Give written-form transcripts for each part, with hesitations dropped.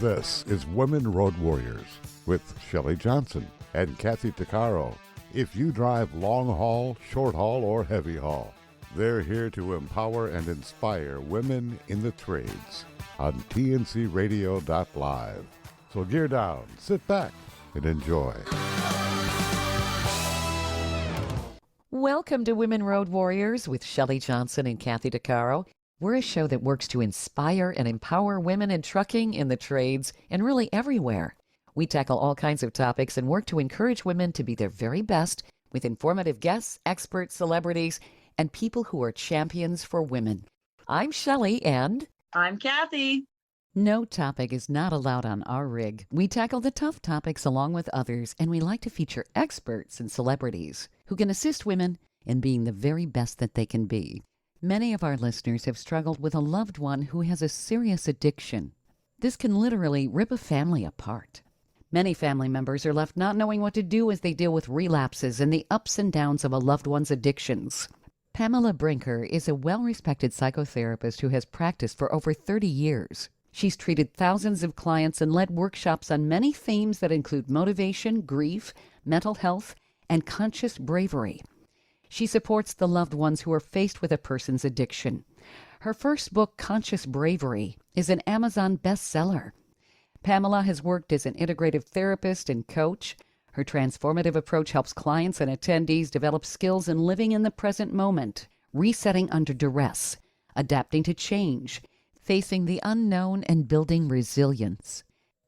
This is Women Road Warriors with Shelley Johnson and Kathy Tuccaro. If you drive long haul, short haul, or heavy haul, they're here to empower and inspire women in the trades on TNCRadio.Live. So gear down, sit back, and enjoy. Welcome to Women Road Warriors with Shelley Johnson and Kathy Tuccaro. We're a show that works to inspire and empower women in trucking, in the trades, and really everywhere. We tackle all kinds of topics and work to encourage women to be their very best with informative guests, experts, celebrities, and people who are champions for women. I'm Shelley and... I'm Kathy. No topic is not allowed on our rig. We tackle the tough topics along with others, and we like to feature experts and celebrities who can assist women in being the very best that they can be. Many of our listeners have struggled with a loved one who has a serious addiction. This can literally rip a family apart. Many family members are left not knowing what to do as they deal with relapses and the ups and downs of a loved one's addictions. Pamela Brinker is a well-respected psychotherapist who has practiced for over 30 years. She's treated thousands of clients and led workshops on many themes that include motivation, grief, mental health, and conscious bravery. She supports the loved ones who are faced with a person's addiction. Her first book, Conscious Bravery, is an Amazon bestseller. Pamela has worked as an integrative therapist and coach. Her transformative approach helps clients and attendees develop skills in living in the present moment, resetting under duress, adapting to change, facing the unknown, and building resilience.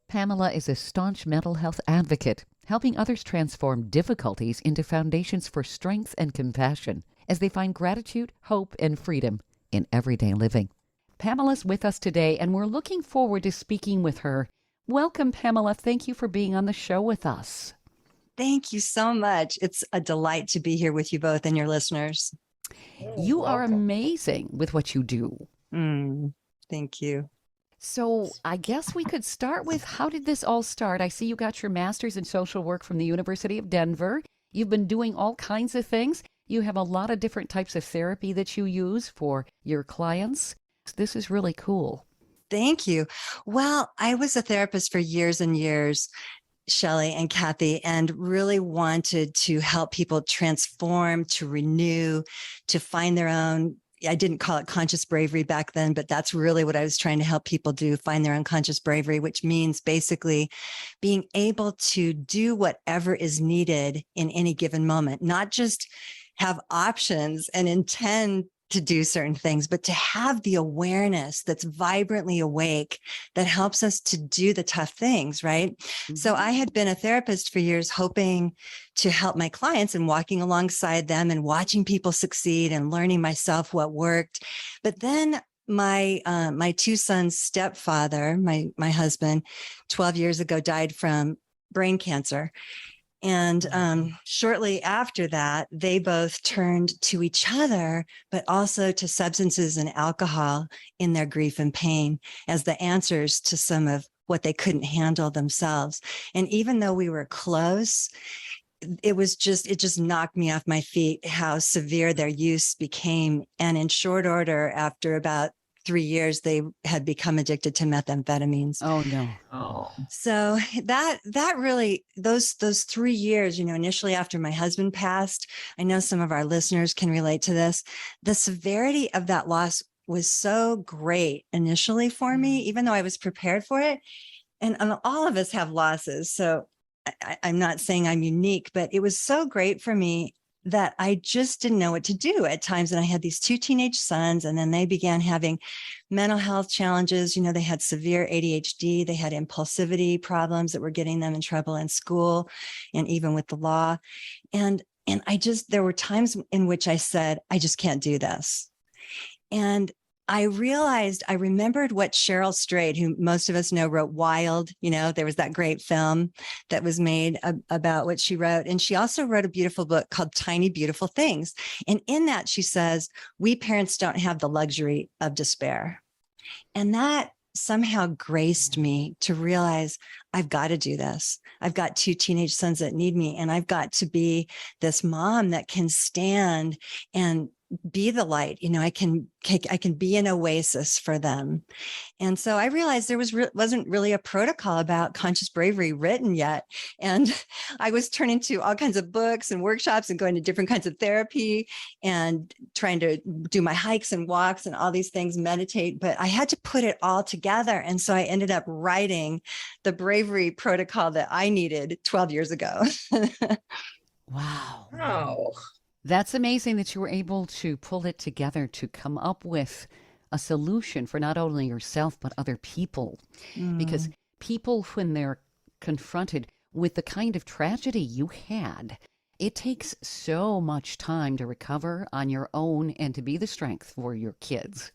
Pamela is a staunch mental health advocate, helping others transform difficulties into foundations for strength and compassion as they find gratitude, hope, and freedom in everyday living. Pamela's with us today, and we're looking forward to speaking with her. Welcome, Pamela. Thank you for being on the show with us. Thank you so much. It's a delight to be here with you both and your listeners. You are amazing with what you do. Thank you. So I guess we could start with, how did this all start? I see you got your master's in social work from the University of Denver. You've been doing all kinds of things. You have a lot of different types of therapy that you use for your clients. This is really cool. Thank you. Well, I was a therapist for years and years, Shelley and Kathy, and really wanted to help people transform, to renew, to find their own. I didn't call it conscious bravery back then, but that's really what I was trying to help people do, find their own conscious bravery, which means basically being able to do whatever is needed in any given moment, not just have options and intend to do certain things, but to have the awareness that's vibrantly awake that helps us to do the tough things, right? Mm-hmm. So I had been a therapist for years, hoping to help my clients and walking alongside them and watching people succeed and learning myself what worked. But then my two sons' stepfather, my husband, 12 years ago, died from brain cancer. And shortly after that, they both turned to each other, but also to substances and alcohol in their grief and pain as the answers to some of what they couldn't handle themselves. And even though we were close, it just knocked me off my feet how severe their use became. And in short order, after about 3 years, they had become addicted to methamphetamines. Oh, no. Oh. So that really, those 3 years, initially after my husband passed, I know some of our listeners can relate to this. The severity of that loss was so great initially for me, even though I was prepared for it. And all of us have losses. So I'm not saying I'm unique, but it was so great for me that I just didn't know what to do at times. And I had these two teenage sons, and then they began having mental health challenges. They had severe ADHD. They had impulsivity problems that were getting them in trouble in school and even with the law. And there were times in which I said, I just can't do this. And I remembered what Cheryl Strayed, who most of us know wrote Wild, there was that great film that was made about what she wrote. And she also wrote a beautiful book called Tiny Beautiful Things. And in that, she says, we parents don't have the luxury of despair. And that somehow graced me to realize I've got to do this. I've got two teenage sons that need me, and I've got to be this mom that can stand and be the light. I can be an oasis for them. And so I realized there wasn't really a protocol about conscious bravery written yet. And I was turning to all kinds of books and workshops and going to different kinds of therapy and trying to do my hikes and walks and all these things, meditate. But I had to put it all together. And so I ended up writing the bravery protocol that I needed 12 years ago. Wow. Wow. That's amazing that you were able to pull it together to come up with a solution for not only yourself, but other people. Because people, when they're confronted with the kind of tragedy you had, it takes so much time to recover on your own and to be the strength for your kids.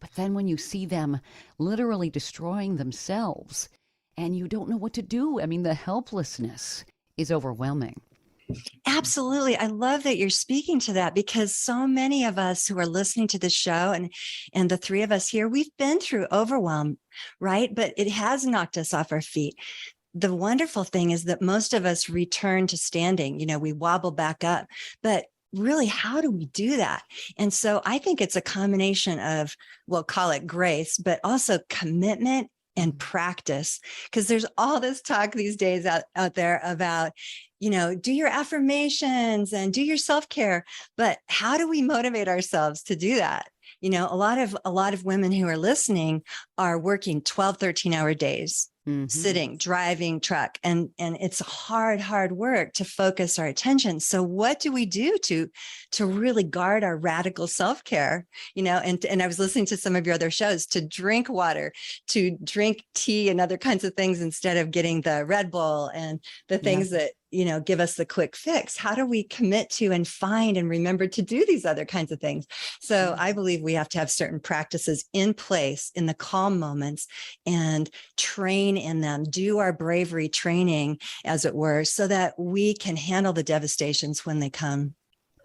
But then when you see them literally destroying themselves and you don't know what to do, I mean, the helplessness is overwhelming. Absolutely. I love that you're speaking to that, because so many of us who are listening to the show and the three of us here, we've been through overwhelm, right? But it has knocked us off our feet. The wonderful thing is that most of us return to standing, we wobble back up, but really, how do we do that? And so I think it's a combination of, we'll call it grace, but also commitment and practice, because there's all this talk these days out there about, do your affirmations and do your self-care. But how do we motivate ourselves to do that? A lot of women who are listening are working 12, 13-hour days. Sitting, driving truck. And it's hard work to focus our attention. So what do we do to really guard our radical self-care? And I was listening to some of your other shows, to drink water, to drink tea and other kinds of things instead of getting the Red Bull and the things that, give us the quick fix. How do we commit to and find and remember to do these other kinds of things? So I believe we have to have certain practices in place in the calm moments and train in them, do our bravery training, as it were, so that we can handle the devastations when they come.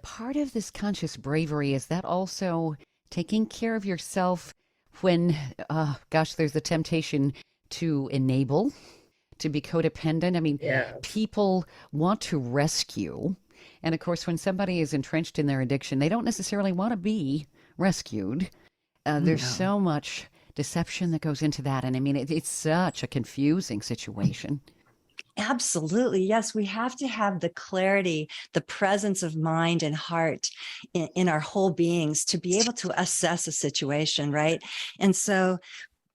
Part of this conscious bravery, is that also taking care of yourself when, there's the temptation to enable, to be codependent. I mean, people want to rescue. And of course, when somebody is entrenched in their addiction, they don't necessarily want to be rescued. There's so much deception that goes into that. And I mean, it's such a confusing situation. Absolutely. Yes, we have to have the clarity, the presence of mind and heart in our whole beings to be able to assess a situation, right? And so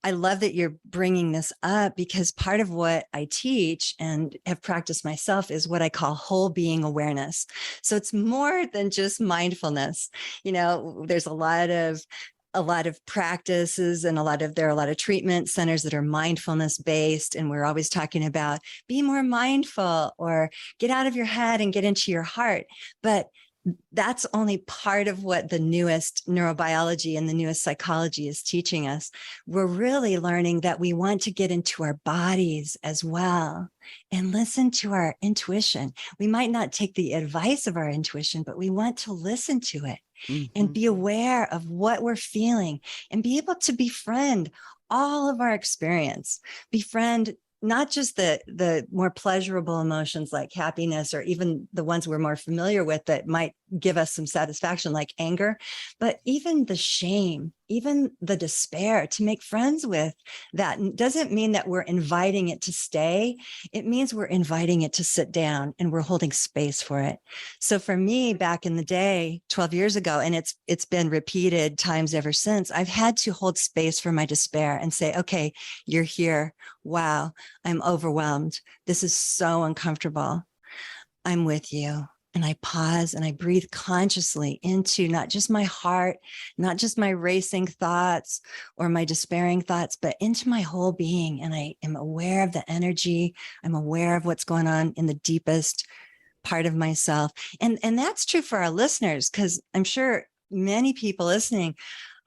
I love that you're bringing this up, because part of what I teach and have practiced myself is what I call whole being awareness. So it's more than just mindfulness. There's a lot of practices and there are a lot of treatment centers that are mindfulness based. And we're always talking about be more mindful or get out of your head and get into your heart. But that's only part of what the newest neurobiology and the newest psychology is teaching us. We're really learning that we want to get into our bodies as well and listen to our intuition. We might not take the advice of our intuition, but we want to listen to it and be aware of what we're feeling and be able to befriend all of our experience, befriend not just the more pleasurable emotions like happiness, or even the ones we're more familiar with that might give us some satisfaction like anger, but even the shame, even the despair, to make friends with that doesn't mean that we're inviting it to stay. It means we're inviting it to sit down and we're holding space for it. So for me, back in the day, 12 years ago, and it's been repeated times ever since, I've had to hold space for my despair and say, okay, you're here. Wow, I'm overwhelmed. This is so uncomfortable. I'm with you. And I pause and I breathe consciously into not just my heart, not just my racing thoughts or my despairing thoughts, but into my whole being. And I am aware of the energy. I'm aware of what's going on in the deepest part of myself. And that's true for our listeners, because I'm sure many people listening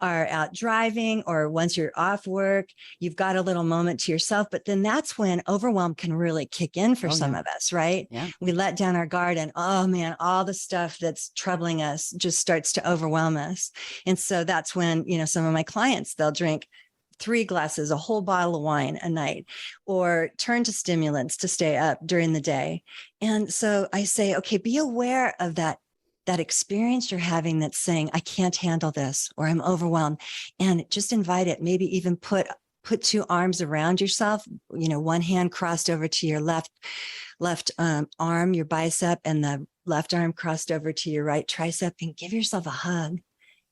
are out driving, or once you're off work, you've got a little moment to yourself. But then that's when overwhelm can really kick in for some of us, right? Yeah. We let down our guard and, oh man, all the stuff that's troubling us just starts to overwhelm us. And so that's when, some of my clients, they'll drink 3 glasses, a whole bottle of wine a night, or turn to stimulants to stay up during the day. And so I say, okay, be aware of that that experience you're having that's saying, I can't handle this, or I'm overwhelmed, and just invite it. Maybe even put two arms around yourself, one hand crossed over to your left arm, your bicep, and the left arm crossed over to your right tricep, and give yourself a hug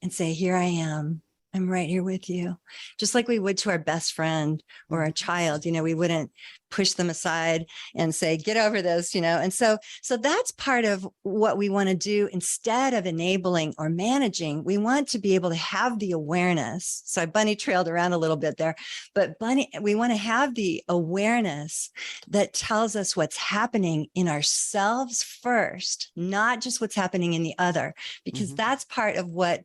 and say, here I am. I'm right here with you. Just like we would to our best friend or a child, we wouldn't push them aside and say, get over this, And so that's part of what we want to do. Instead of enabling or managing, we want to be able to have the awareness. So I bunny trailed around a little bit there, but we want to have the awareness that tells us what's happening in ourselves first, not just what's happening in the other, because that's part of what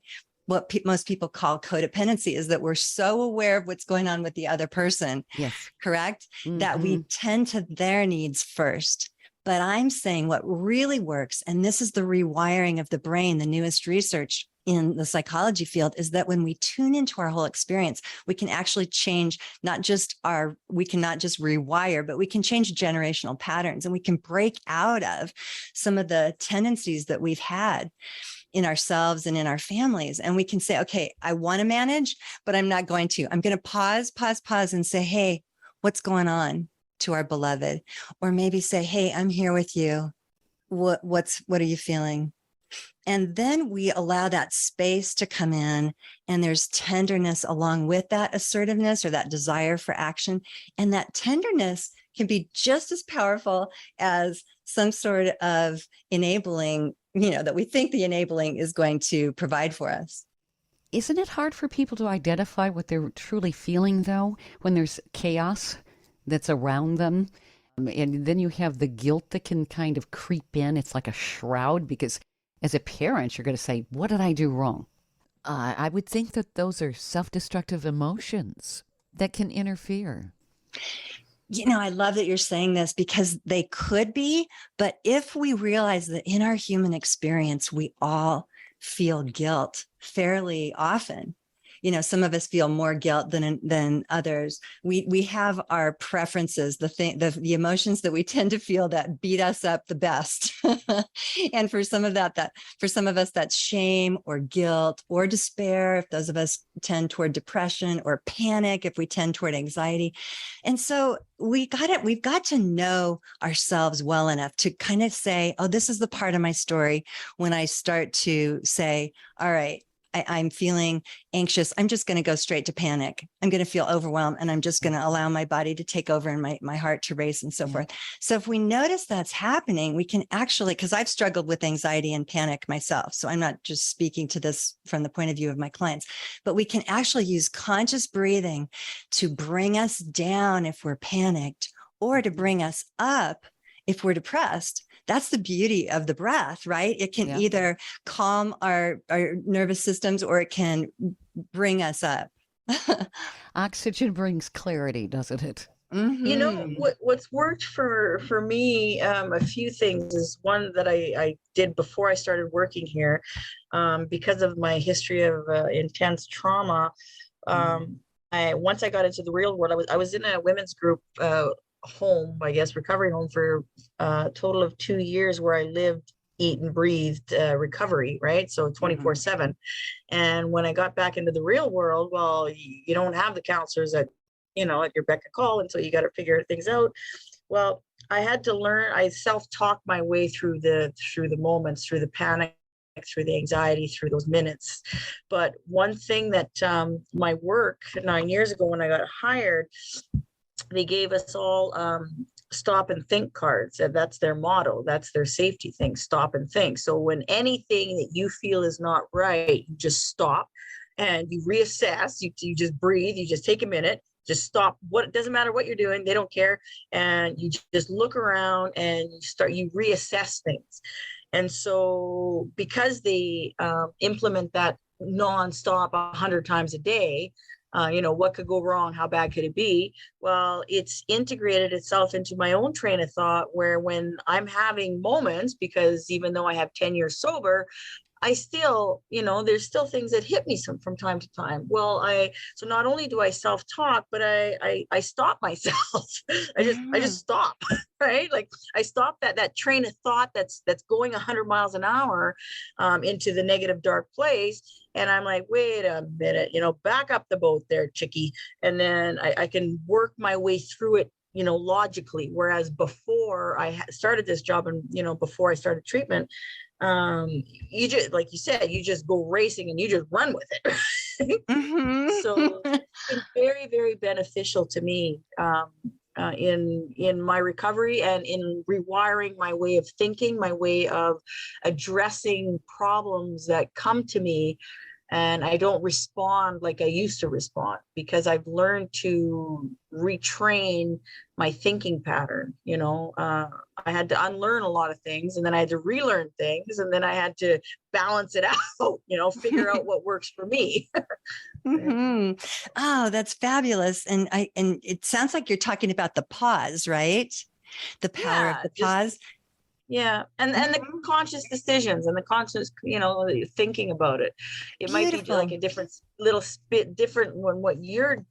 most people call codependency, is that we're so aware of what's going on with the other person. Yes. Correct? That we tend to their needs first. But I'm saying what really works, and this is the rewiring of the brain, the newest research in the psychology field, is that when we tune into our whole experience, we can actually change we can not just rewire, but we can change generational patterns, and we can break out of some of the tendencies that we've had in ourselves and in our families. And we can say, okay, I want to manage, but I'm not going to. I'm going to pause and say, hey, what's going on, to our beloved? Or maybe say, hey, I'm here with you. What are you feeling? And then we allow that space to come in, and there's tenderness along with that assertiveness or that desire for action. And that tenderness can be just as powerful as some sort of enabling, that we think the enabling is going to provide for us. Isn't it hard for people to identify what they're truly feeling, though, when there's chaos that's around them? And then you have the guilt that can kind of creep in. It's like a shroud, because as a parent, you're going to say, what did I do wrong? I would think that those are self-destructive emotions that can interfere. I love that you're saying this, because they could be, but if we realize that in our human experience, we all feel guilt fairly often. Some of us feel more guilt than others. We have our preferences, the emotions that we tend to feel that beat us up the best. And for some of us, that's shame or guilt or despair, if those of us tend toward depression, or panic if we tend toward anxiety. And so we've got to know ourselves well enough to kind of say, oh, this is the part of my story when I start to say, all right, I'm feeling anxious. I'm just going to go straight to panic. I'm going to feel overwhelmed, and I'm just going to allow my body to take over and my heart to race and so forth. So if we notice that's happening, we can actually, because I've struggled with anxiety and panic myself, so I'm not just speaking to this from the point of view of my clients, but we can actually use conscious breathing to bring us down if we're panicked, or to bring us up if we're depressed. That's the beauty of the breath, right? It can either calm our nervous systems, or it can bring us up. Oxygen brings clarity, doesn't it? Mm-hmm. What's worked for me, a few things is one that I did before I started working here, because of my history of intense trauma. Once I got into the real world, I was in a women's group home, I guess, recovery home for a total of 2 years, where I lived, eat, and breathed recovery, right? So 24/7. And when I got back into the real world, well, you don't have the counselors at your beck and call, and so you got to figure things out. Well, I had to learn. I self-talked my way through the moments, through the panic, through the anxiety, through those minutes. But one thing that my work 9 years ago, when I got hired, they gave us all stop and think cards. And that's their motto. That's their safety thing, stop and think. So when anything that you feel is not right, you just stop and you reassess. You just breathe. You just take a minute. Just stop. It doesn't matter what you're doing. They don't care. And you just look around and you reassess things. And so because they implement that nonstop 100 times a day, what could go wrong? How bad could it be? Well, it's integrated itself into my own train of thought, where when I'm having moments, because even though I have 10 years sober, I still, there's still things that hit me from time to time. Well, so not only do I self-talk, but I stop myself. I just stop, right? Like I stop that train of thought that's going 100 miles an hour into the negative dark place. And I'm like, wait a minute, back up the boat there, chickie. And then I can work my way through it, logically. Whereas before I started this job and, before I started treatment, you just, like you said, you just go racing and you just run with it. So it's been very, very beneficial to me in my recovery and in rewiring my way of thinking, my way of addressing problems that come to me. And I don't respond like I used to respond, because I've learned to retrain my thinking pattern. I had to unlearn a lot of things, and then I had to relearn things, and then I had to balance it out, figure out what works for me. Oh, that's fabulous. And it sounds like you're talking about the pause, right? The power of the pause. Yeah. And the conscious decisions and the conscious, thinking about it. It might be like a different little bit different than what you're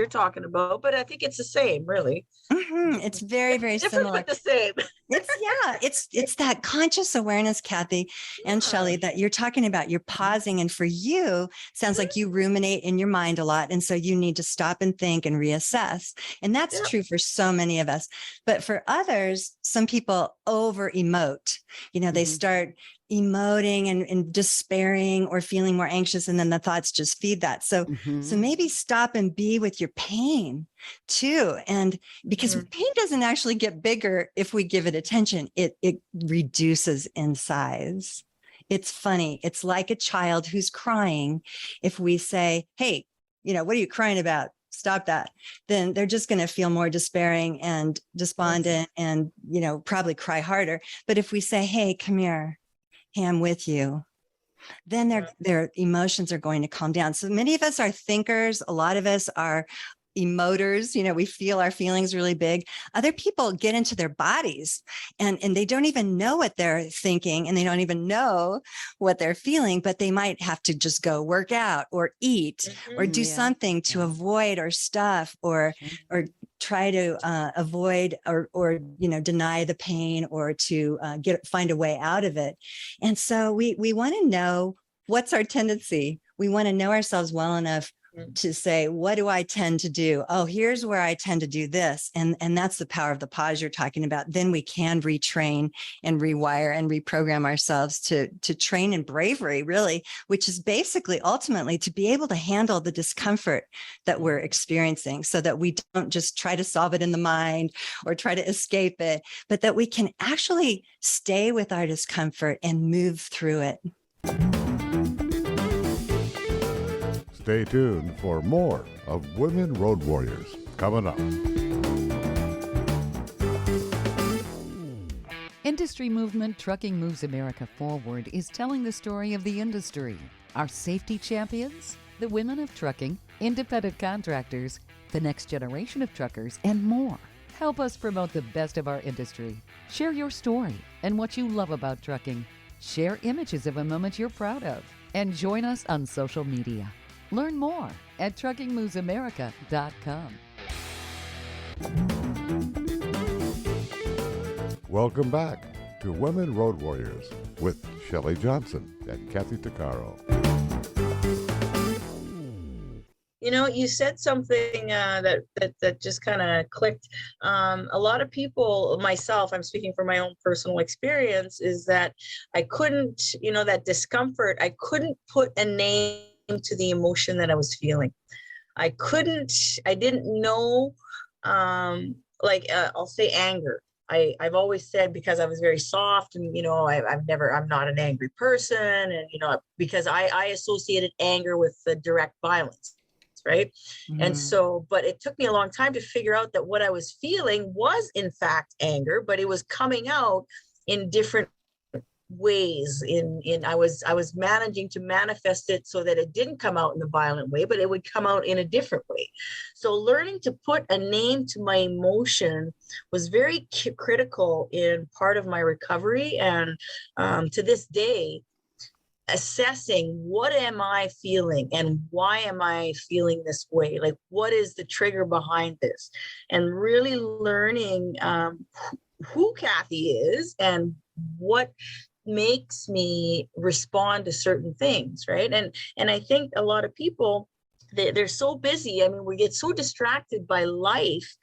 talking about, but I think it's the same, really. It's very, very different, similar. But the same. It's that conscious awareness, Kathy and Shelley, that you're talking about. You're pausing, and for you, sounds like you ruminate in your mind a lot, and so you need to stop and think and reassess. And that's true for so many of us. But for others, some people over emote. They start emoting and despairing or feeling more anxious, and then the thoughts just feed that. So maybe stop and be with your pain too. And because pain doesn't actually get bigger if we give it attention, it reduces in size. It's funny. It's like a child who's crying. If we say, hey, what are you crying about? Stop that. Then they're just going to feel more despairing and despondent and, probably cry harder. But if we say, hey, come here, hey, I'm with you, then their emotions are going to calm down. So many of us are thinkers. A lot of us are emoters. We feel our feelings really big. Other people get into their bodies and they don't even know what they're thinking, and they don't even know what they're feeling, but they might have to just go work out or eat or do something to avoid or stuff or try to avoid or deny the pain or to find a way out of it. And so we want to know what's our tendency. We want to know ourselves well enough to say, what do I tend to do? Oh, here's where I tend to do this. And that's the power of the pause you're talking about. Then we can retrain and rewire and reprogram ourselves to train in bravery, really, which is basically ultimately to be able to handle the discomfort that we're experiencing, so that we don't just try to solve it in the mind or try to escape it, but that we can actually stay with our discomfort and move through it. Stay tuned for more of Women Road Warriors coming up. Industry movement Trucking Moves America Forward is telling the story of the industry. Our safety champions, the women of trucking, independent contractors, the next generation of truckers, and more. Help us promote the best of our industry. Share your story and what you love about trucking. Share images of a moment you're proud of. And join us on social media. Learn more at truckingmovesamerica.com. Welcome back to Women Road Warriors with Shelley Johnson and Kathy Tuccaro. You said something that just kind of clicked. A lot of people, myself, I'm speaking from my own personal experience, is that I couldn't, that discomfort, I couldn't put a name to the emotion that I was feeling. I didn't know, I'll say anger. I've always said, because I was very soft and, I'm not an angry person. And, because I associated anger with the direct violence. Right. And so, but it took me a long time to figure out that what I was feeling was in fact anger, but it was coming out in different ways. I was managing to manifest it so that it didn't come out in the violent way, but it would come out in a different way. So learning to put a name to my emotion was very critical in part of my recovery. And to this day, assessing what am I feeling and why am I feeling this way? Like, what is the trigger behind this? And really learning who Kathy is and what makes me respond to certain things, right? And I think a lot of people, they're so busy. I mean, we get so distracted by life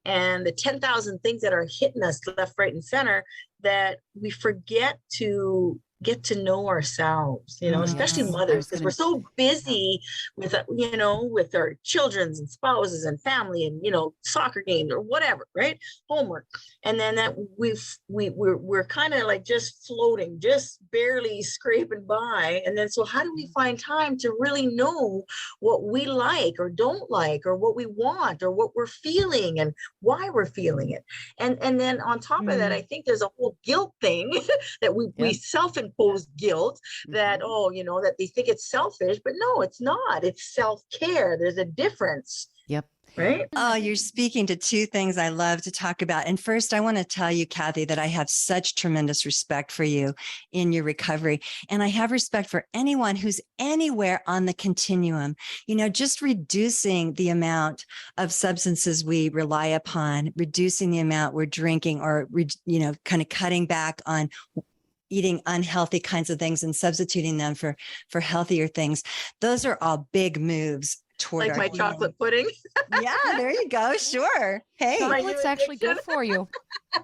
and the 10,000 things that are hitting us left, right, and center, that we forget to get to know ourselves, especially mothers, because we're so busy with, with our children's and spouses and family and, soccer games or whatever, right? Homework. And then that we're kind of like just floating, just barely scraping by. And then, so how do we find time to really know what we like or don't like, or what we want, or what we're feeling and why we're feeling it? And then on top of that, I think there's a whole guilt thing that we self-imposed guilt that, that they think it's selfish, but no, it's not. It's self-care. There's a difference. Yep. Right? Oh, you're speaking to two things I love to talk about. And first, I want to tell you, Kathy, that I have such tremendous respect for you in your recovery. And I have respect for anyone who's anywhere on the continuum. Just reducing the amount of substances we rely upon, reducing the amount we're drinking, or, kind of cutting back on eating unhealthy kinds of things and substituting them for healthier things. Those are all big moves toward like my chocolate pudding. Yeah, there you go. Sure. Hey, chocolate's actually good for you.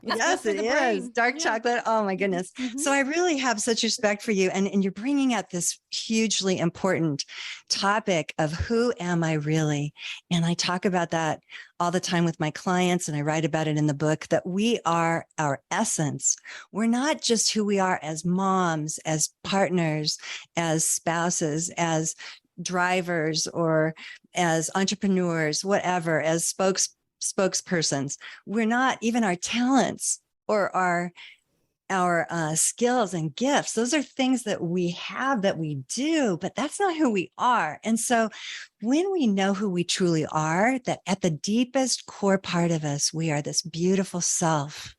Yes, it is. Dark chocolate. Oh my goodness. So I really have such respect for you. And you're bringing out this hugely important topic of who am I really? And I talk about that all the time with my clients, and I write about it in the book, that we are our essence. We're not just who we are as moms, as partners, as spouses, as drivers, or as entrepreneurs, whatever, as spokespersons. We're not even our talents or our skills and gifts. Those are things that we have, that we do, but that's not who we are. And so when we know who we truly are, that at the deepest core part of us, we are this beautiful self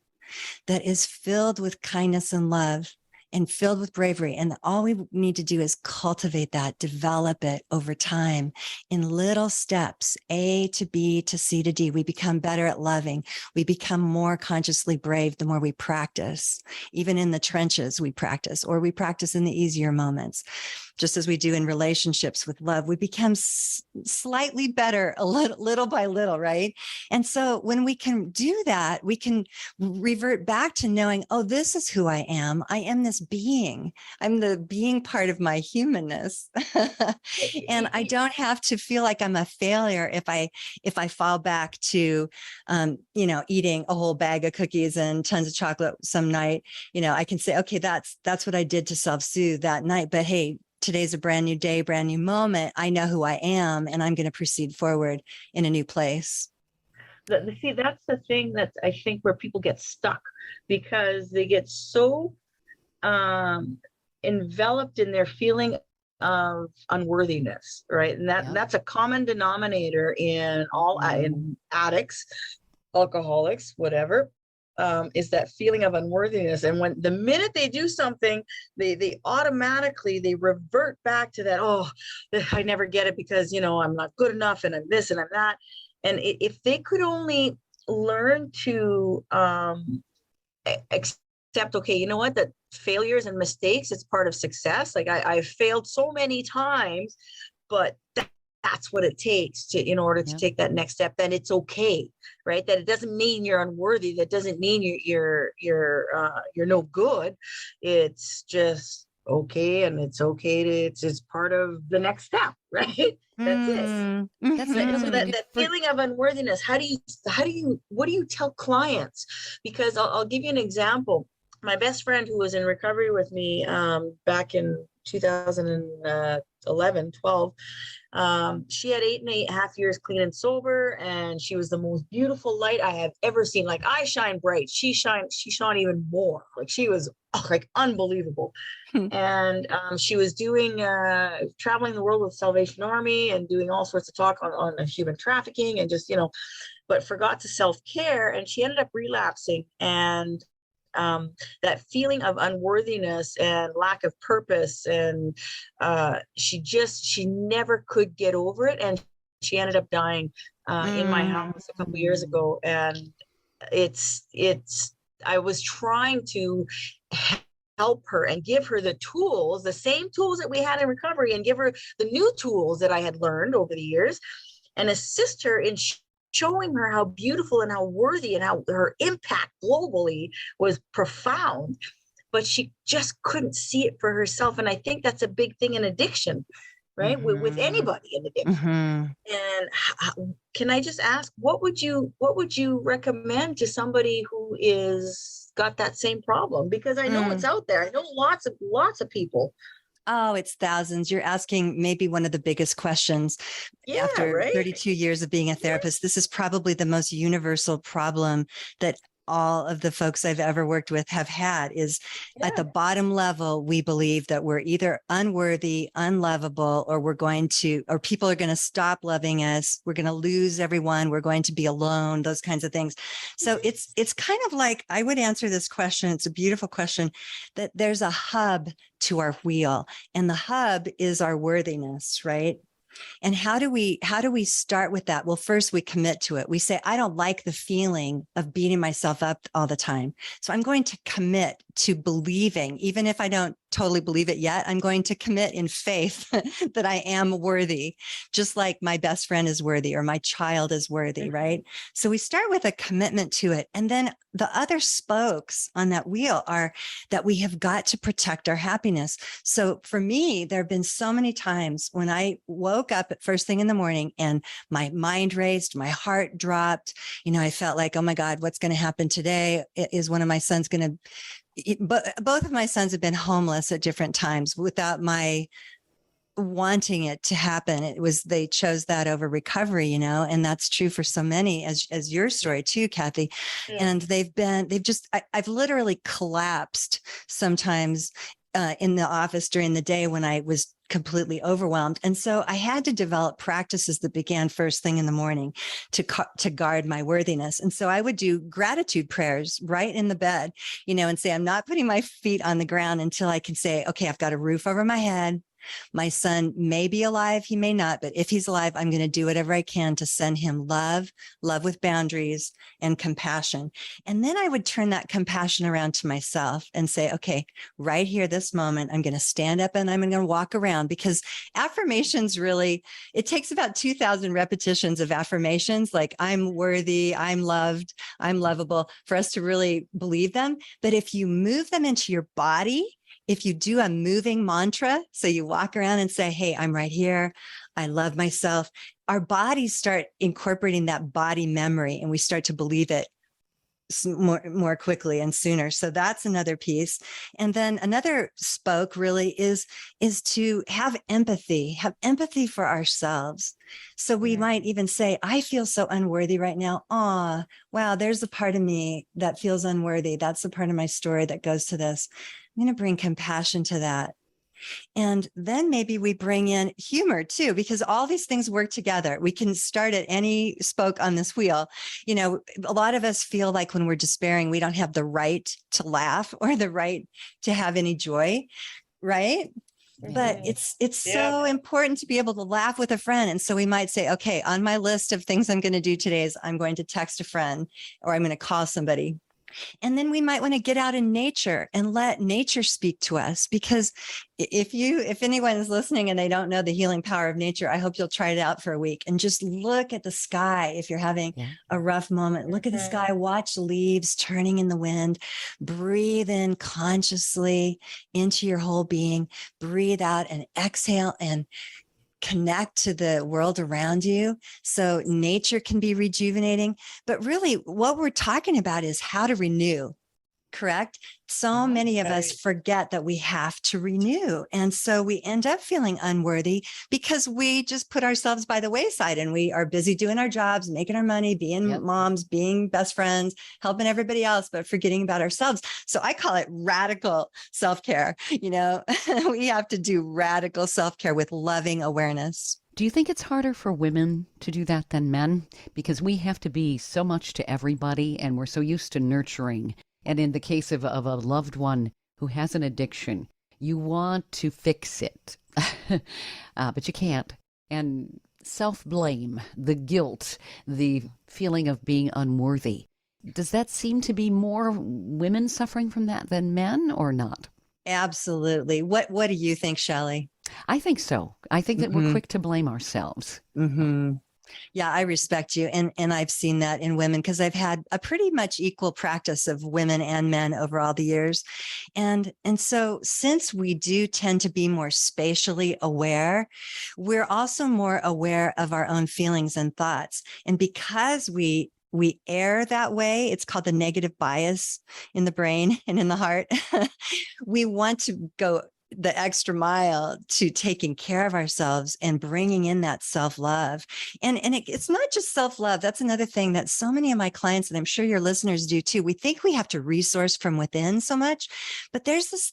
that is filled with kindness and love and filled with bravery. And all we need to do is cultivate that, develop it over time in little steps, A to B to C to D. We become better at loving. We become more consciously brave the more we practice. Even in the trenches, we practice, or we practice in the easier moments. Just as we do in relationships with love, we become slightly better little by little, right? And so when we can do that, we can revert back to knowing, oh, this is who I am. I am this being. I'm the being part of my humanness. And I don't have to feel like I'm a failure if I fall back to, eating a whole bag of cookies and tons of chocolate some night. I can say, okay, that's what I did to self-soothe that night. But hey, today's a brand new day, brand new moment. I know who I am, and I'm going to proceed forward in a new place. See, that's the thing that I think where people get stuck, because they get so enveloped in their feeling of unworthiness, right? And that's a common denominator in all in addicts, alcoholics, whatever. Is that feeling of unworthiness. And when the minute they do something, they automatically, they revert back to that, oh, I never get it because, I'm not good enough and I'm this and I'm that. And if they could only learn to accept, okay, you know what, that failures and mistakes, it's part of success. Like I've failed so many times, but that's what it takes in order to take that next step. Then it's okay, right? That it doesn't mean you're unworthy. That doesn't mean you're no good. It's just okay, and it's okay it's part of the next step, right? That's it. That's So that feeling of unworthiness. What do you tell clients? Because I'll give you an example. My best friend, who was in recovery with me back in 2011, 12. She had 8.5 years clean and sober, and she was the most beautiful light I have ever seen. Like, I shine bright. She shone even more. Like, she was like unbelievable. And she was doing traveling the world with Salvation Army and doing all sorts of talk on human trafficking and just, but forgot to self-care. And she ended up relapsing. And that feeling of unworthiness and lack of purpose. And she never could get over it. And she ended up dying in my house a couple years ago. And I was trying to help her and give her the tools, the same tools that we had in recovery, and give her the new tools that I had learned over the years, and assist her in showing her how beautiful and how worthy and how her impact globally was profound. But she just couldn't see it for herself. And I think that's a big thing in addiction, right? With anybody in addiction. And can I just ask, what would you recommend to somebody who is got that same problem? Because I know it's out there. I know lots of people. Oh, it's thousands. You're asking maybe one of the biggest questions. After 32 years of being a therapist, this is probably the most universal problem that all of the folks I've ever worked with have had. Is at the bottom level, we believe that we're either unworthy, unlovable, or people are going to stop loving us. We're going to lose everyone. We're going to be alone, those kinds of things. So it's kind of like, I would answer this question. It's a beautiful question, that there's a hub to our wheel, and the hub is our worthiness, right? And how do we start with that? Well, first we commit to it. We say, I don't like the feeling of beating myself up all the time. So I'm going to commit to believing, even if I don't totally believe it yet, I'm going to commit in faith that I am worthy, just like my best friend is worthy or my child is worthy, right? So we start with a commitment to it. And then the other spokes on that wheel are that we have got to protect our happiness. So for me, there have been so many times when I woke up at first thing in the morning and my mind raced, my heart dropped. I felt like, oh my God, what's going to happen today? Is one of my sons going to, but both of my sons have been homeless at different times without my wanting it to happen. They chose that over recovery, and that's true for so many, as your story too, Kathy. And I've literally collapsed sometimes in the office during the day when I was completely overwhelmed. And so I had to develop practices that began first thing in the morning to guard my worthiness. And so I would do gratitude prayers right in the bed, and say, I'm not putting my feet on the ground until I can say, okay, I've got a roof over my head. My son may be alive, he may not, but if he's alive, I'm going to do whatever I can to send him love with boundaries and compassion. And then I would turn that compassion around to myself and say, okay, right here, this moment, I'm going to stand up and I'm going to walk around, because affirmations it takes about 2,000 repetitions of affirmations, like I'm worthy, I'm loved, I'm lovable, for us to really believe them. But if you move them into your body, if you do a moving mantra, so you walk around and say, hey, I'm right here, I love myself, our bodies start incorporating that body memory, and we start to believe it more quickly and sooner. So that's another piece. And then another spoke really is to have empathy for ourselves. So we might even say, I feel so unworthy right now. Oh, wow, there's a part of me that feels unworthy. That's the part of my story that goes to this. I'm going to bring compassion to that. And then maybe we bring in humor too, because all these things work together. We can start at any spoke on this wheel. A lot of us feel like when we're despairing, we don't have the right to laugh or the right to have any joy, right? But it's so important to be able to laugh with a friend. And so we might say, okay, on my list of things I'm going to do today is I'm going to text a friend, or I'm going to call somebody. And then we might want to get out in nature and let nature speak to us, because if anyone is listening and they don't know the healing power of nature, I hope you'll try it out for a week and just look at the sky. If you're having a rough moment, look at the sky, watch leaves turning in the wind, breathe in consciously into your whole being, breathe out and exhale and connect to the world around you. So nature can be rejuvenating, but really what we're talking about is how to renew, correct? So many of us forget that we have to renew. And so we end up feeling unworthy because we just put ourselves by the wayside, and we are busy doing our jobs, making our money, being moms, being best friends, helping everybody else, but forgetting about ourselves. So I call it radical self-care. We have to do radical self-care with loving awareness. Do you think it's harder for women to do that than men? Because we have to be so much to everybody, and we're so used to nurturing And in the case of a loved one who has an addiction, you want to fix it, but you can't. And self-blame, the guilt, the feeling of being unworthy. Does that seem to be more women suffering from that than men, or not? Absolutely. What do you think, Shelley? I think so. I think that we're quick to blame ourselves. Yeah, I respect you. And I've seen that in women because I've had a pretty much equal practice of women and men over all the years. And so since we do tend to be more spatially aware, we're also more aware of our own feelings and thoughts. And because we err that way, it's called the negative bias in the brain and in the heart. We want to go the extra mile to taking care of ourselves and bringing in that self-love. And it's not just self-love. That's another thing that so many of my clients, and I'm sure your listeners do too. We think we have to resource from within so much, but there's this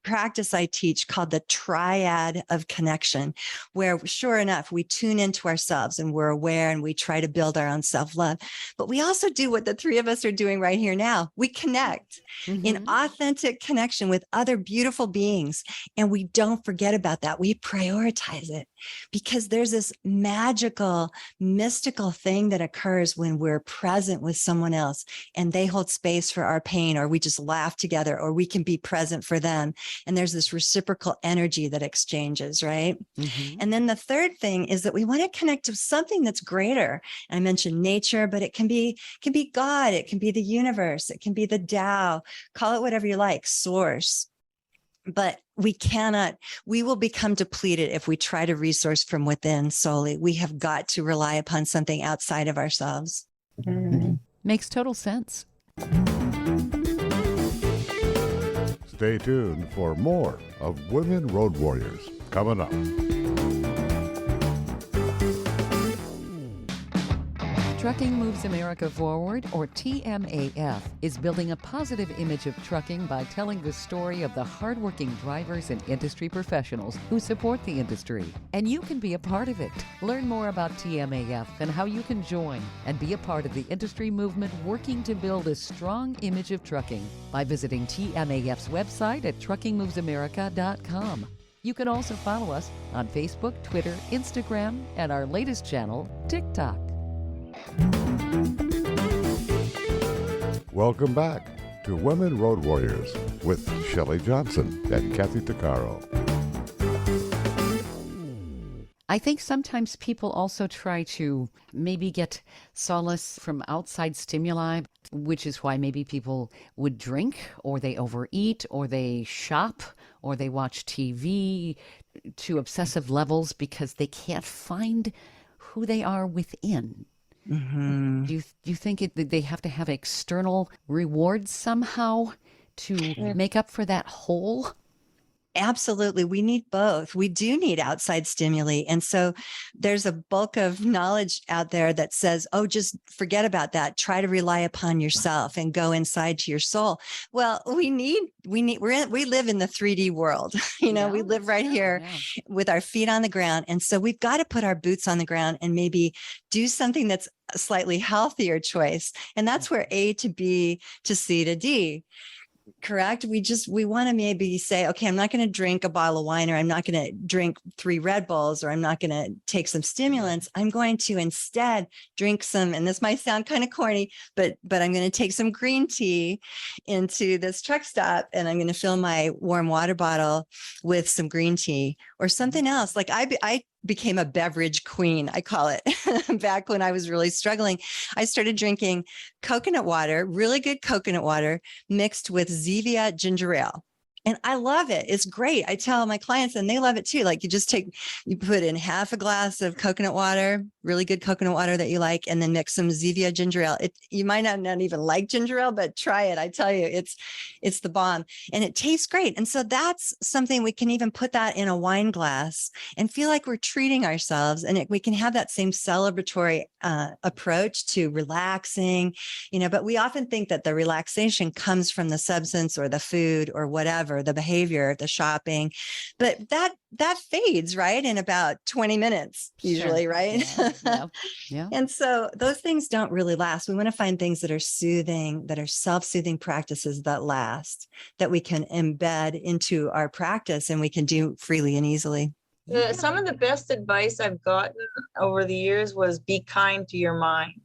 practice I teach called the triad of connection, where sure enough, we tune into ourselves and we're aware and we try to build our own self-love. But we also do what the three of us are doing right here now. We connect in authentic connection with other beautiful beings. And we don't forget about that. We prioritize it because there's this magical, mystical thing that occurs when we're present with someone else and they hold space for our pain, or we just laugh together, or we can be present for them. And there's this reciprocal energy that exchanges, right? And then the third thing is that we want to connect to something that's greater. I mentioned nature, but it can be God, it can be the universe, it can be the Tao, call it whatever you like, source. But we will become depleted if we try to resource from within solely. We have got to rely upon something outside of ourselves. Makes total sense. Stay tuned for more of Women Road Warriors coming up. Trucking Moves America Forward, or TMAF, is building a positive image of trucking by telling the story of the hardworking drivers and industry professionals who support the industry. And you can be a part of it. Learn more about TMAF and how you can join and be a part of the industry movement working to build a strong image of trucking by visiting TMAF's website at truckingmovesamerica.com. You can also follow us on Facebook, Twitter, Instagram, and our latest channel, TikTok. Welcome back to Women Road Warriors with Shelley Johnson and Kathy Tuccaro. I think sometimes people also try to maybe get solace from outside stimuli, which is why maybe people would drink, or they overeat, or they shop, or they watch TV to obsessive levels because they can't find who they are within. Do you think they have to have external rewards somehow to make up for that hole? Absolutely. We need both. We do need outside stimuli. And so there's a bulk of knowledge out there that says, oh, just forget about that. Try to rely upon yourself and go inside to your soul. Well, we live in the 3D world. We live right here with our feet on the ground. And so we've got to put our boots on the ground and maybe do something that's a slightly healthier choice. And that's where A to B to C to D. Correct. We want to maybe say, okay, I'm not going to drink a bottle of wine, or I'm not going to drink 3 Red Bulls, or I'm not going to take some stimulants. I'm going to instead drink some, and this might sound kind of corny, but I'm going to take some green tea into this truck stop, and I'm going to fill my warm water bottle with some green tea or something else. Like I became a beverage queen, I call it. Back when I was really struggling, I started drinking coconut water, really good coconut water, mixed with Zevia ginger ale. And I love it. It's great. I tell my clients, and they love it too. Like you put in half a glass of coconut water, really good coconut water that you like, and then mix some Zevia ginger ale. You might not even like ginger ale, but try it. I tell you, it's the bomb, and it tastes great. And so that's something we can even put that in a wine glass and feel like we're treating ourselves. And we can have that same celebratory approach to relaxing, but we often think that the relaxation comes from the substance or the food or whatever, the behavior, the shopping, but that that fades, right, in about 20 minutes usually, Sure. right? Yeah. And so those things don't really last. We want to find things that are soothing, that are self-soothing practices that last, that we can embed into our practice and we can do freely and easily. Some of the best advice I've gotten over the years was be kind to your mind.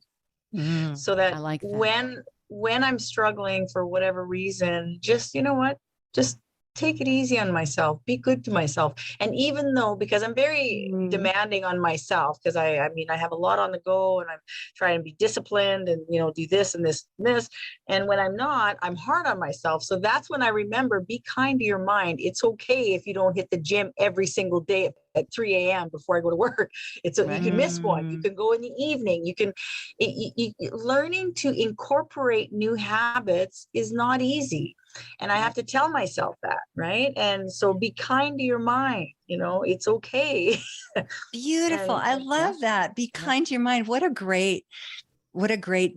So that, I like that. when I'm struggling for whatever reason, just, you know what, just take it easy on myself, be good to myself. And even though, because I'm very demanding on myself, because I mean, I have a lot on the go and I'm trying to be disciplined and, you know, do this and this and this. And when I'm not, I'm hard on myself. So that's when I remember, be kind to your mind. It's okay if you don't hit the gym every single day at 3 a.m. before I go to work. It's Right. You can miss one. You can go in the evening. You can, learning to incorporate new habits is not easy. And I have to tell myself that, right? And so be kind to your mind, you know, it's okay. Beautiful. I love that. Be kind to your mind. What a great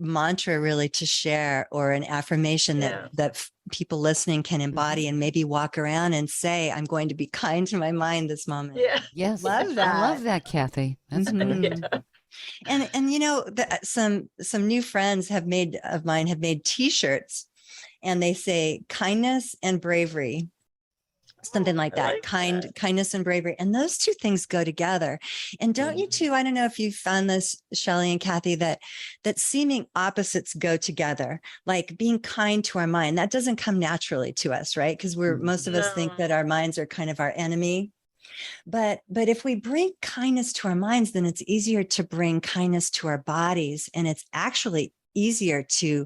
mantra really to share, or an affirmation that people listening can embody and maybe walk around and say, I'm going to be kind to my mind this moment. Yeah. Yes. Love that. I love that, Kathy. That's good. And you know, some new friends of mine have made t-shirts, and they say kindness and bravery, something like that. Kindness and bravery. And those two things go together. And don't you too, I don't know if you found this, Shelley and Kathy, that seeming opposites go together, like being kind to our mind. That doesn't come naturally to us, right? Because most of us think that our minds are kind of our enemy. But if we bring kindness to our minds, then it's easier to bring kindness to our bodies. And it's actually easier to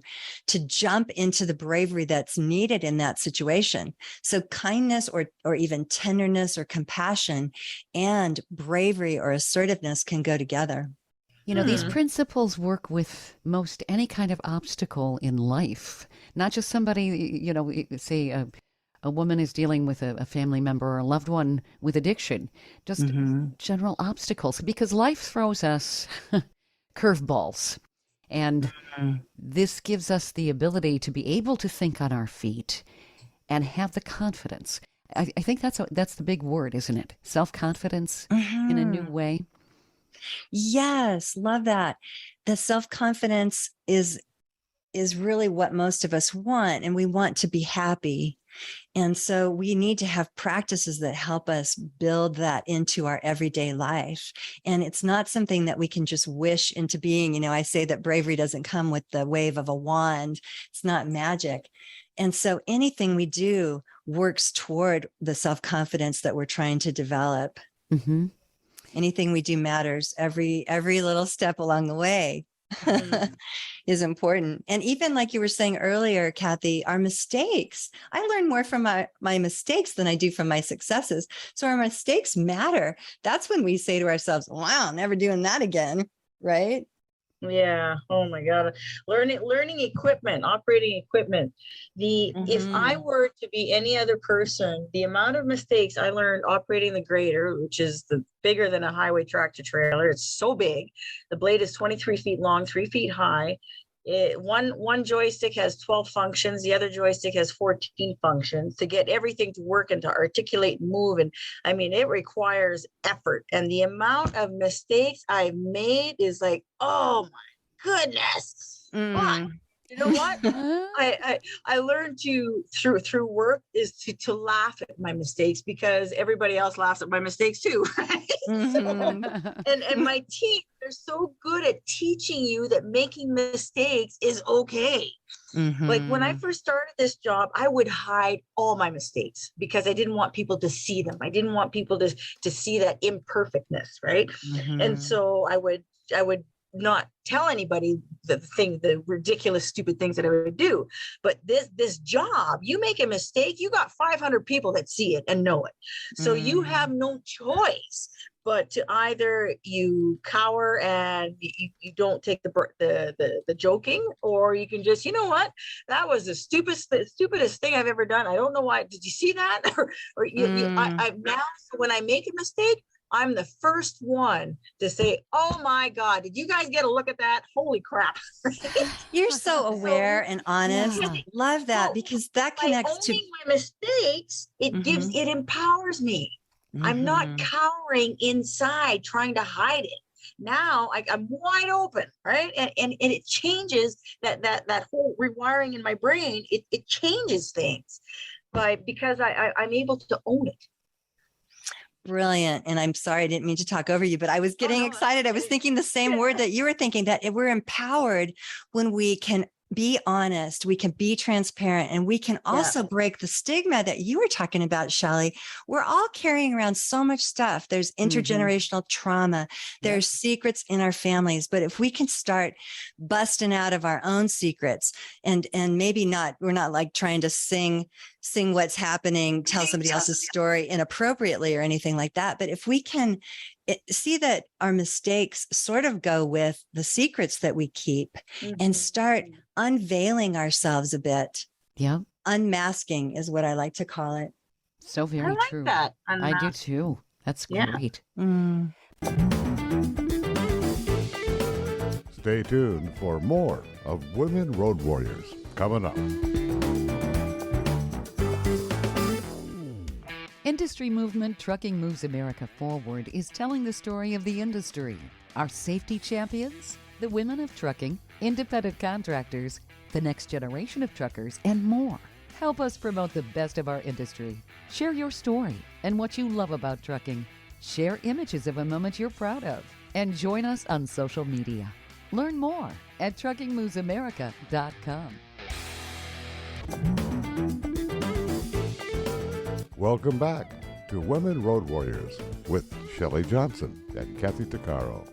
jump into the bravery that's needed in that situation. So kindness or even tenderness or compassion and bravery or assertiveness can go together. You know, these principles work with most any kind of obstacle in life, not just somebody, you know, say a woman is dealing with a family member or a loved one with addiction, just general obstacles, because life throws us curveballs. And this gives us the ability to be able to think on our feet and have the confidence. I think that's the big word, isn't it? Self-confidence in a new way. Yes, love that. The self-confidence is really what most of us want, and we want to be happy. And so we need to have practices that help us build that into our everyday life. And it's not something that we can just wish into being. You know, I say that bravery doesn't come with the wave of a wand. It's not magic. And so anything we do works toward the self-confidence that we're trying to develop. Anything we do matters. Every little step along the way is important. And even like you were saying earlier, Kathy, our mistakes, I learn more from my mistakes than I do from my successes. So our mistakes matter. That's when we say to ourselves, wow, never doing that again. Right? Yeah. Oh my God. Learning equipment, operating equipment. If I were to be any other person, the amount of mistakes I learned operating the grader, which is bigger than a highway tractor trailer. It's so big. The blade is 23 feet long, 3 feet high. One joystick has 12 functions. The other joystick has 14 functions to get everything to work and to articulate and move. And I mean, it requires effort. And the amount of mistakes I've made is like, oh my goodness. But you know what? I learned through work is to laugh at my mistakes, because everybody else laughs at my mistakes too. Right? And my team, they're so good at teaching you that making mistakes is okay. Like when I first started this job, I would hide all my mistakes because I didn't want people to see them. I didn't want people to see that imperfectness, right? And so I would not tell anybody the ridiculous, stupid things that I would do. But this job, you make a mistake, you got 500 people that see it and know it. So you have no choice but to either you cower and you don't take the joking, or you can just, you know what, that was the stupidest thing I've ever done. I don't know why. Did you see that? I now, when I make a mistake, I'm the first one to say, oh my God, did you guys get a look at that? Holy crap. You're so aware and honest. Yeah. Love that, because that connects to owning my mistakes. It empowers me. I'm not cowering inside trying to hide it. Now I'm wide open, right? And it changes that whole rewiring in my brain. It changes things because I'm able to own it. Brilliant. And I'm sorry, I didn't mean to talk over you, but I was getting excited. I was thinking the same word that you were thinking, that we're empowered when we can be honest, we can be transparent, and we can also break the stigma that you were talking about, Shelley. We're all carrying around so much stuff. There's intergenerational trauma. There's secrets in our families. But if we can start busting out of our own secrets and maybe we're not like trying to sing what's happening, tell somebody else's story inappropriately or anything like that. But if we can see that our mistakes sort of go with the secrets that we keep and start unveiling ourselves a bit. Yeah. Unmasking is what I like to call it. So very true. That. I do too. That's great. Stay tuned for more of Women Road Warriors coming up. Industry movement Trucking Moves America Forward is telling the story of the industry. Our safety champions, the women of trucking, independent contractors, the next generation of truckers, and more. Help us promote the best of our industry. Share your story and what you love about trucking. Share images of a moment you're proud of. And join us on social media. Learn more at truckingmovesamerica.com. Welcome back to Women Road Warriors with Shelley Johnson and Kathy Tuccaro.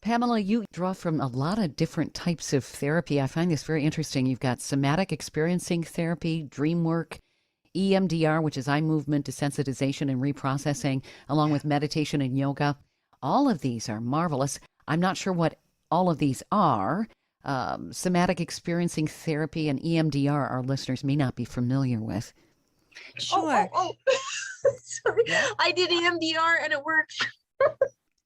Pamela, you draw from a lot of different types of therapy. I find this very interesting. You've got somatic experiencing therapy, dream work, EMDR, which is eye movement desensitization and reprocessing, along with meditation and yoga. All of these are marvelous. I'm not sure what all of these are. Somatic experiencing therapy and EMDR, our listeners may not be familiar with. Sure. Sorry. I did EMDR and it worked.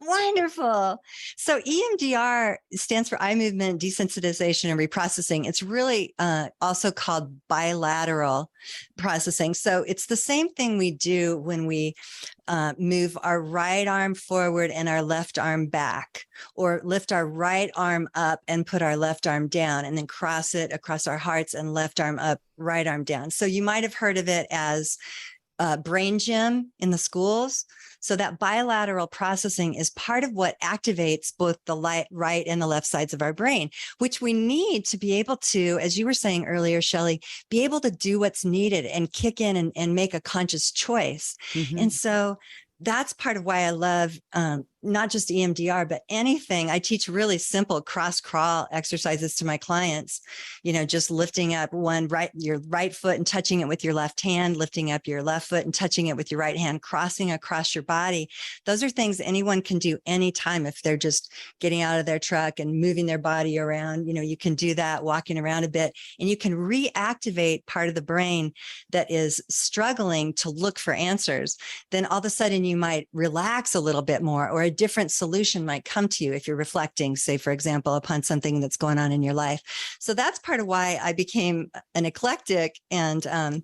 Wonderful. So EMDR stands for eye movement desensitization and reprocessing. It's really also called bilateral processing. So it's the same thing we do when we move our right arm forward and our left arm back, or lift our right arm up and put our left arm down, and then cross it across our hearts and left arm up, right arm down. So you might have heard of it as brain gym in the schools. So that bilateral processing is part of what activates both the right and the left sides of our brain, which we need to be able to, as you were saying earlier, Shelley, be able to do what's needed and kick in and make a conscious choice. And so that's part of why I love not just EMDR, but anything. I teach really simple cross crawl exercises to my clients, just lifting up your right foot and touching it with your left hand, lifting up your left foot and touching it with your right hand, crossing across your body. Those are things anyone can do anytime if they're just getting out of their truck and moving their body around. You can do that, walking around a bit, and you can reactivate part of the brain that is struggling to look for answers. Then all of a sudden you might relax a little bit more, or a different solution might come to you if you're reflecting, say, for example, upon something that's going on in your life. So that's part of why I became an eclectic and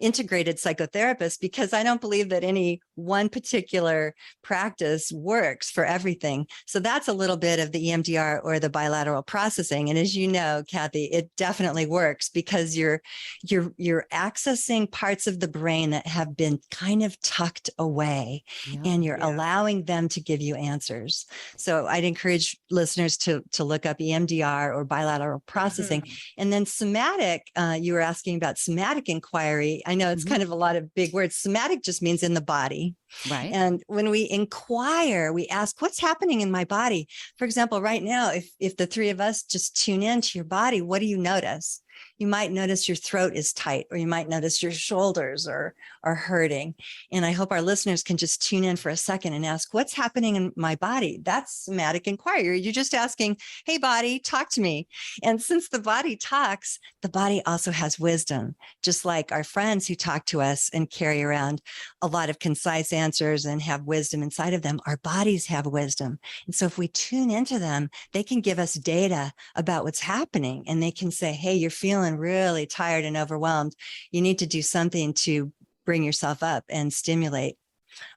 integrated psychotherapist, because I don't believe that any one particular practice works for everything. So that's a little bit of the EMDR or the bilateral processing. And as you know, Kathy, it definitely works because you're accessing parts of the brain that have been kind of tucked away, and you're allowing them to give you answers. So I'd encourage listeners to look up EMDR or bilateral processing. And then somatic, you were asking about somatic inquiry. I know it's kind of a lot of big words. Somatic just means in the body. Right. And when we inquire, we ask, what's happening in my body? For example, right now, if the three of us just tune into your body, what do you notice? You might notice your throat is tight, or you might notice your shoulders are hurting. And I hope our listeners can just tune in for a second and ask, what's happening in my body? That's somatic inquiry. You're just asking, hey, body, talk to me. And since the body talks, the body also has wisdom, just like our friends who talk to us and carry around a lot of concise answers and have wisdom inside of them. Our bodies have wisdom. And so if we tune into them, they can give us data about what's happening, and they can say, hey, you're feeling really tired and overwhelmed. You need to do something to bring yourself up and stimulate.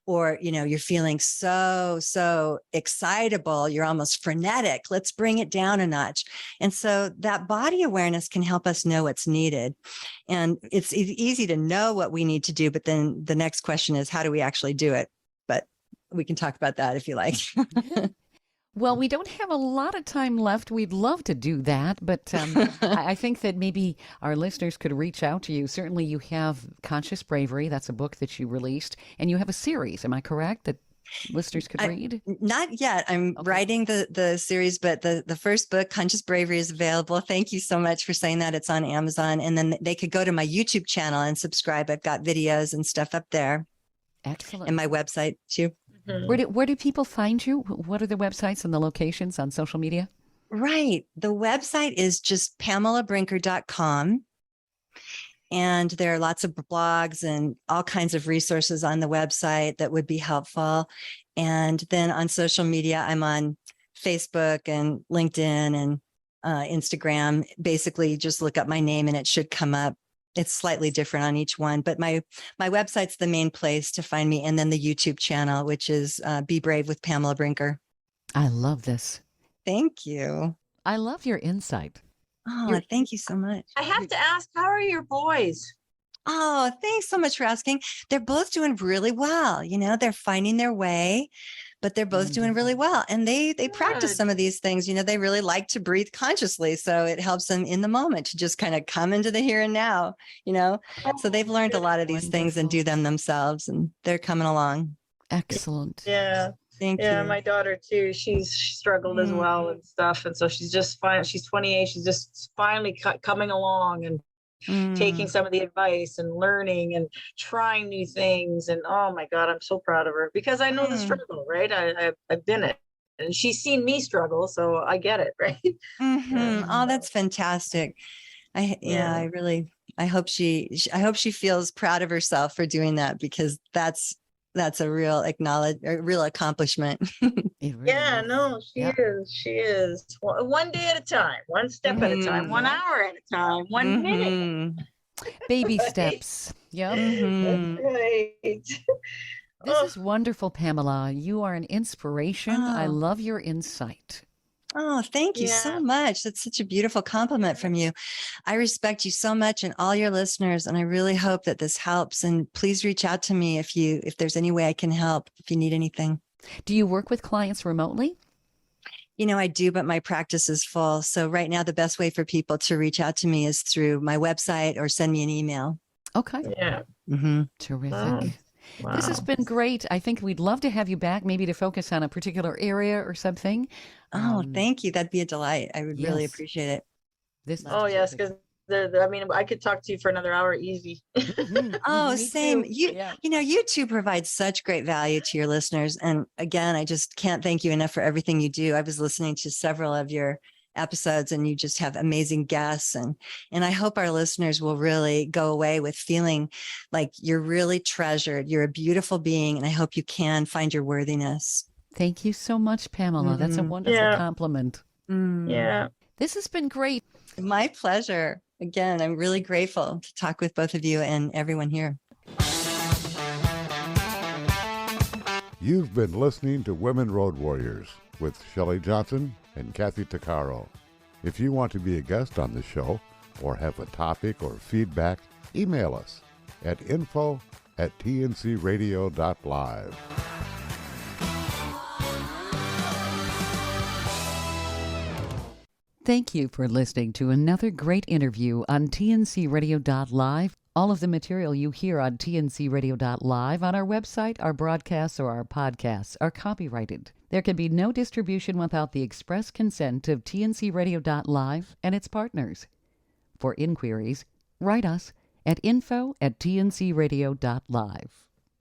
Or, you're feeling so excitable, you're almost frenetic. Let's bring it down a notch. And so that body awareness can help us know what's needed. And it's easy to know what we need to do, but then the next question is, how do we actually do it? But we can talk about that if you like. Well, we don't have a lot of time left. We'd love to do that, but I think that maybe our listeners could reach out to you. Certainly you have Conscious Bravery. That's a book that you released, and you have a series. Am I correct that listeners could read? Not yet. I'm writing the series, but the first book, Conscious Bravery, is available. Thank you so much for saying that. It's on Amazon. And then they could go to my YouTube channel and subscribe. I've got videos and stuff up there. Excellent. And my website too. Mm-hmm. Where do people find you? What are the websites and the locations on social media? Right. The website is just PamelaBrinker.com. And there are lots of blogs and all kinds of resources on the website that would be helpful. And then on social media, I'm on Facebook and LinkedIn and Instagram. Basically, just look up my name and it should come up. It's slightly different on each one, but my website's the main place to find me. And then the YouTube channel, which is Be Brave with Pamela Brinker. I love this. Thank you. I love your insight. Oh, thank you so much. I have to ask, how are your boys? Oh, thanks so much for asking. They're both doing really well. They're finding their way, but they're both doing really well. And they practice some of these things. They really like to breathe consciously. So it helps them in the moment to just kind of come into the here and now, So they've learned a lot of these things and do them themselves, and they're coming along. Excellent. Yeah. Thank you. Yeah, my daughter too. She struggled as well and stuff, and so she's just fine. She's 28. She's just finally coming along and taking some of the advice and learning and trying new things. And oh my God, I'm so proud of her because I know the struggle, right? I've been it, and she's seen me struggle, so I get it, right? Oh, that's fantastic. I hope she feels proud of herself for doing that, because that's a real accomplishment. Really is. No, she is. One day at a time, one step at a time, 1 hour at a time, 1 minute. Baby steps. Yep. That's right. This is wonderful, Pamela. You are an inspiration. I love your insight. Oh, thank you so much. That's such a beautiful compliment from you. I respect you so much and all your listeners, and I really hope that this helps. And please reach out to me if there's any way I can help, if you need anything. Do you work with clients remotely? I do, but my practice is full. So right now, the best way for people to reach out to me is through my website or send me an email. Okay. Yeah. Mm-hmm. Terrific. Wow. This has been great. I think we'd love to have you back, maybe to focus on a particular area or something. Oh, thank you. That'd be a delight. I would really appreciate it. Yes, because I could talk to you for another hour easy. Oh, same. You two provide such great value to your listeners. And again, I just can't thank you enough for everything you do. I was listening to several of your episodes, and you just have amazing guests. And I hope our listeners will really go away with feeling like you're really treasured. You're a beautiful being. And I hope you can find your worthiness. Thank you so much, Pamela. That's a wonderful compliment. Yeah. This has been great. My pleasure. Again, I'm really grateful to talk with both of you and everyone here. You've been listening to Women Road Warriors with Shelley Johnson and Kathy Tuccaro. If you want to be a guest on the show or have a topic or feedback, email us at info@TNCRadio.Live. Thank you for listening to another great interview on TNCRadio.Live. All of the material you hear on TNCRadio.Live on our website, our broadcasts, or our podcasts are copyrighted. There can be no distribution without the express consent of TNCRadio.Live and its partners. For inquiries, write us at info@TNCRadio.Live.